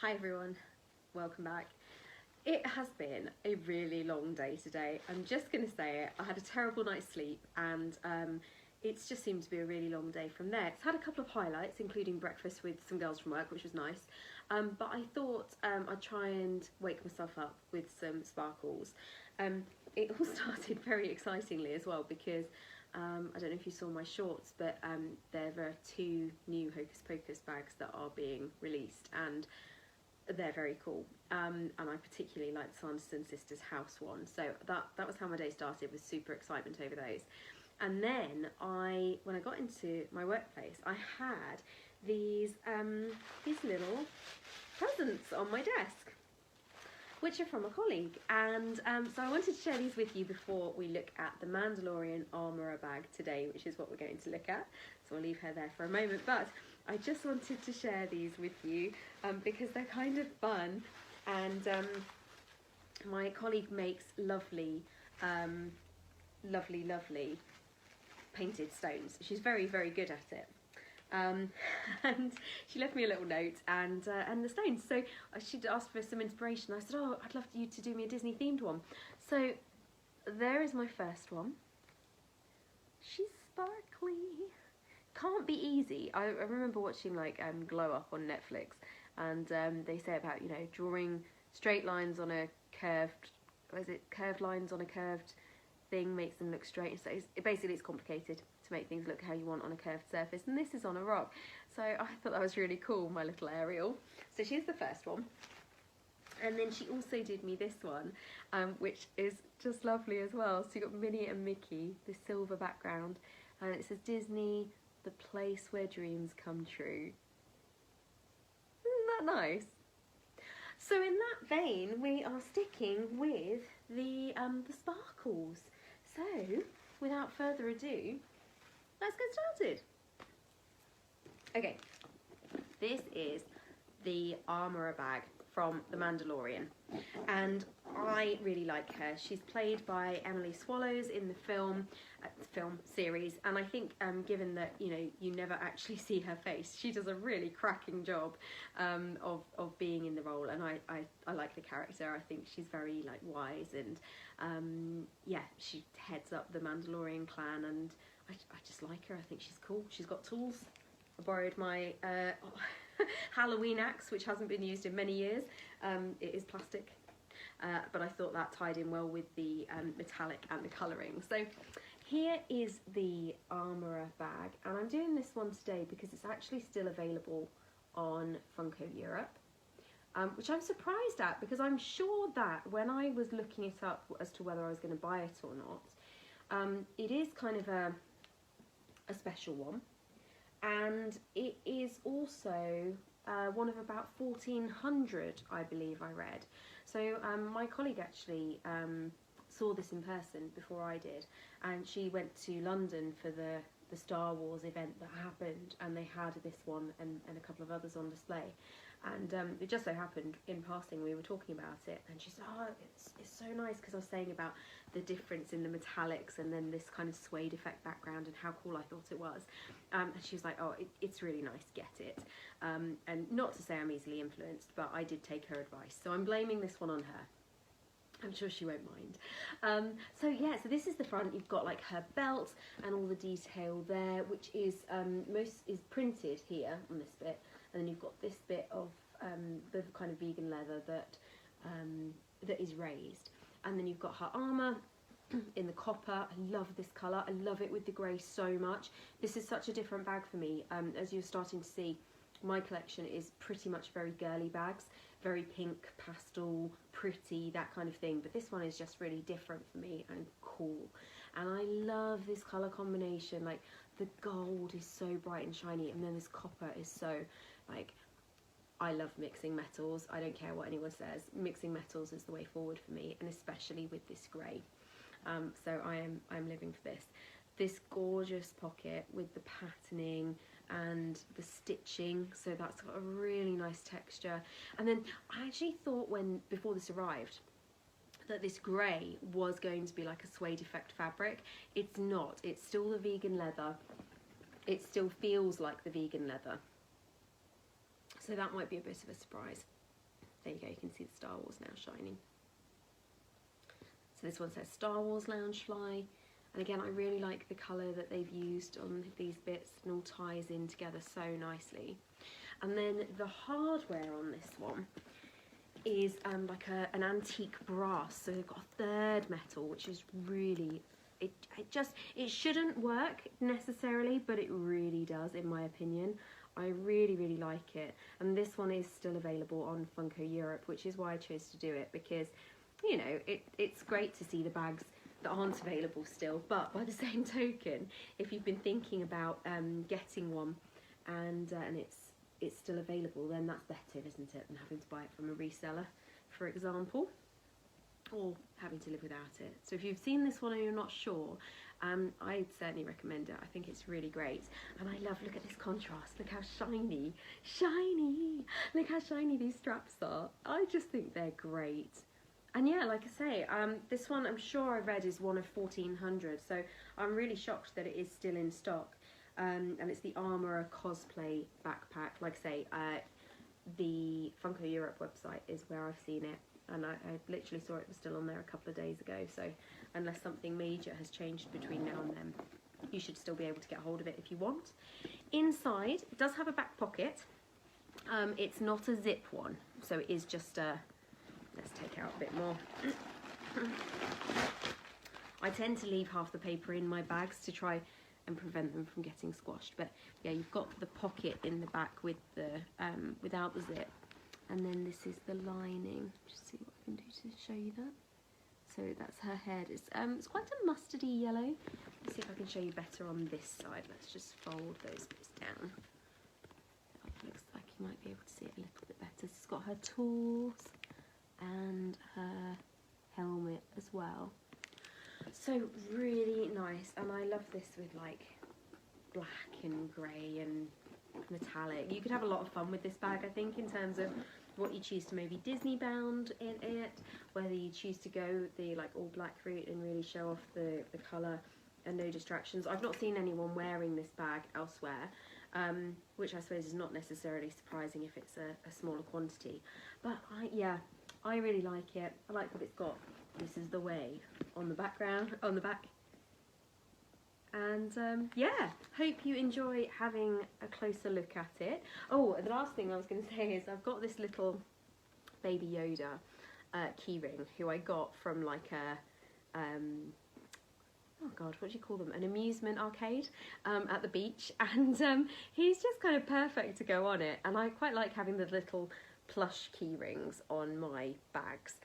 Hi everyone, welcome back. It has been a really long day today. I'm just going to say it. I had a terrible night's sleep and it's just seemed to be a really long day from there. It's had a couple of highlights, including breakfast with some girls from work, which was nice. But I thought I'd try and wake myself up with some sparkles. It all started very excitingly as well because I don't know if you saw my shorts, but there are 2 new Hocus Pocus bags that are being released and they're very cool. And I particularly like the Sanderson Sisters house one. So that was how my day started, with super excitement over those. And then when I got into my workplace, I had these little presents on my desk, which are from a colleague, and so I wanted to share these with you before we look at the Mandalorian Armorer bag today, which is what we're going to look at. So I'll leave her there for a moment, but I just wanted to share these with you because they're kind of fun, and my colleague makes lovely painted stones. She's very, very good at it. And she left me a little note and the stones. So she'd asked for some inspiration. I said, oh, I'd love you to do me a Disney themed one. So there is my first one. She's sparkly. Can't be easy. I remember watching like Glow Up on Netflix, and they say about, you know, drawing straight lines on a curved lines on a curved thing makes them look straight. So basically it's complicated to make things look how you want on a curved surface, and this is on a rock. So I thought that was really cool, my little Ariel. So she's the first one. And then she also did me this one, which is just lovely as well. So you got Minnie and Mickey, the silver background, and it says Disney, the place where dreams come true. Isn't that nice? So in that vein, we are sticking with the sparkles. So without further ado, let's get started. Okay, this is the Armorer bag from The Mandalorian, and I really like her. She's played by Emily Swallows in the film series, and I think given that, you know, you never actually see her face, she does a really cracking job of being in the role, and I like the character. I think she's very like wise, and yeah, she heads up the Mandalorian clan, and I just like her. I think she's cool. She's got tools. I borrowed my Halloween axe, which hasn't been used in many years. It is plastic, but I thought that tied in well with the metallic and the colouring. So here is the Armorer bag, and I'm doing this one today because it's actually still available on Funko Europe, which I'm surprised at, because I'm sure that when I was looking it up as to whether I was going to buy it or not, it is kind of a special one, and it is also one of about 1,400, I believe I read. So my colleague actually saw this in person before I did, and she went to London for the Star Wars event that happened, and they had this one and a couple of others on display, and it just so happened in passing we were talking about it, and she said, oh, it's so nice, because I was saying about the difference in the metallics and then this kind of suede effect background and how cool I thought it was, and she was like, oh, it's really nice, get it. And not to say I'm easily influenced, but I did take her advice, so I'm blaming this one on her. I'm sure she won't mind. So yeah, so this is the front. You've got like her belt and all the detail there, which is most is printed here on this bit, and then you've got this bit of the kind of vegan leather that is raised, and then you've got her armour in the copper. I love this colour. I love it with the grey so much. This is such a different bag for me. As you're starting to see, my collection is pretty much very girly bags, very pink, pastel, pretty, that kind of thing, but this one is just really different for me and cool, and I love this colour combination. Like, the gold is so bright and shiny, and then this copper is so, like, I love mixing metals. I don't care what anyone says, mixing metals is the way forward for me, and especially with this grey. So I'm living for this. This gorgeous pocket with the patterning and the stitching, so that's got a really nice texture. And then I actually thought before this arrived that this grey was going to be like a suede effect fabric. It's not. It's still the vegan leather. It still feels like the vegan leather. So that might be a bit of a surprise. there you go, you can see the Star Wars now shining. So this one says Star Wars Loungefly, and again I really like the colour that they've used on these bits, and all ties in together so nicely. And then the hardware on this one is like an antique brass, so they've got a third metal, which is really, it shouldn't work necessarily, but it really does in my opinion. I really like it, and this one is still available on Funko Europe, which is why I chose to do it, because you know it's great to see the bags that aren't available still, but by the same token, if you've been thinking about getting one and it's still available, then that's better, isn't it, than having to buy it from a reseller, for example, or having to live without it. So if you've seen this one and you're not sure, I'd certainly recommend it. I think it's really great, and I love, look at this contrast, look how shiny, look how shiny these straps are. I just think they're great. And yeah, like I say, this one I'm sure I read is one of 1400, so I'm really shocked that it is still in stock. And it's the Armorer Cosplay backpack. Like I say, the Funko Europe website is where I've seen it, and I literally saw it was still on there a couple of days ago, so unless something major has changed between now and then, you should still be able to get hold of it if you want. Inside, it does have a back pocket. It's not a zip one, so it is just a, let's take out a bit more. I tend to leave half the paper in my bags to try and prevent them from getting squashed, but yeah, you've got the pocket in the back with the without the zip, and then this is the lining. Just see what I can do to show you that. So that's her head. It's quite a mustardy yellow. Let's see if I can show you better on this side. Let's just fold those bits down. It looks like you might be able to see it a little bit better. She's got her tools and her helmet as well. So really nice, and I love this with like black and grey and metallic. You could have a lot of fun with this bag, I think, in terms of what you choose to maybe Disney bound in it, whether you choose to go the like all black route and really show off the colour and no distractions. I've not seen anyone wearing this bag elsewhere, which I suppose is not necessarily surprising if it's a smaller quantity, but I really like it. I like what it's got. This is the wave on the background, on the back. And yeah, hope you enjoy having a closer look at it. Oh, the last thing I was going to say is I've got this little Baby Yoda keyring who I got from like a, oh god, what do you call them? An amusement arcade at the beach, and he's just kind of perfect to go on it, and I quite like having the little plush key rings on my bags,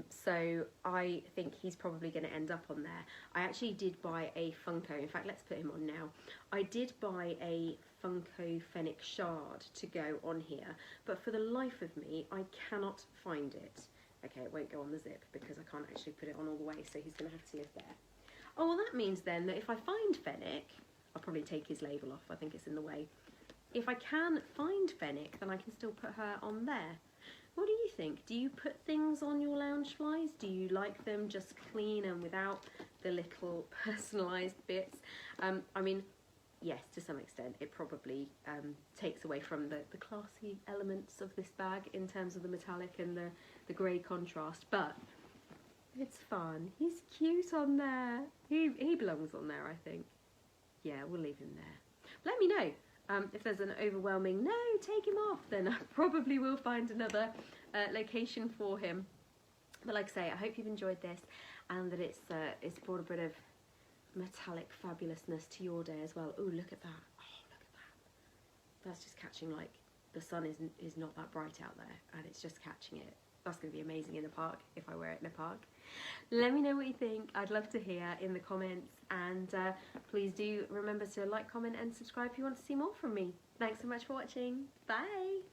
so I think he's probably going to end up on there. I actually did buy a Funko, in fact let's put him on now. I did buy a Funko Fennec shard to go on here, but for the life of me I cannot find it. Okay, it won't go on the zip because I can't actually put it on all the way, so he's going to have to live there. Oh, well that means then that if I find Fennec, I'll probably take his label off, I think it's in the way. If I can find Fennec, then I can still put her on there. What do you think? Do you put things on your Loungeflies? Do you like them just clean and without the little personalised bits? I mean, yes, to some extent, it probably takes away from the classy elements of this bag in terms of the metallic and the grey contrast, but it's fun. He's cute on there. He belongs on there, I think. Yeah, we'll leave him there. Let me know. If there's an overwhelming, no, take him off, then I probably will find another location for him. But like I say, I hope you've enjoyed this and that it's brought a bit of metallic fabulousness to your day as well. Oh, look at that. Oh, look at that. That's just catching, like, the sun is not that bright out there and it's just catching it. That's going to be amazing in a park, if I wear it in a park. Let me know what you think. I'd love to hear in the comments, and please do remember to like, comment and subscribe if you want to see more from me. Thanks so much for watching. Bye!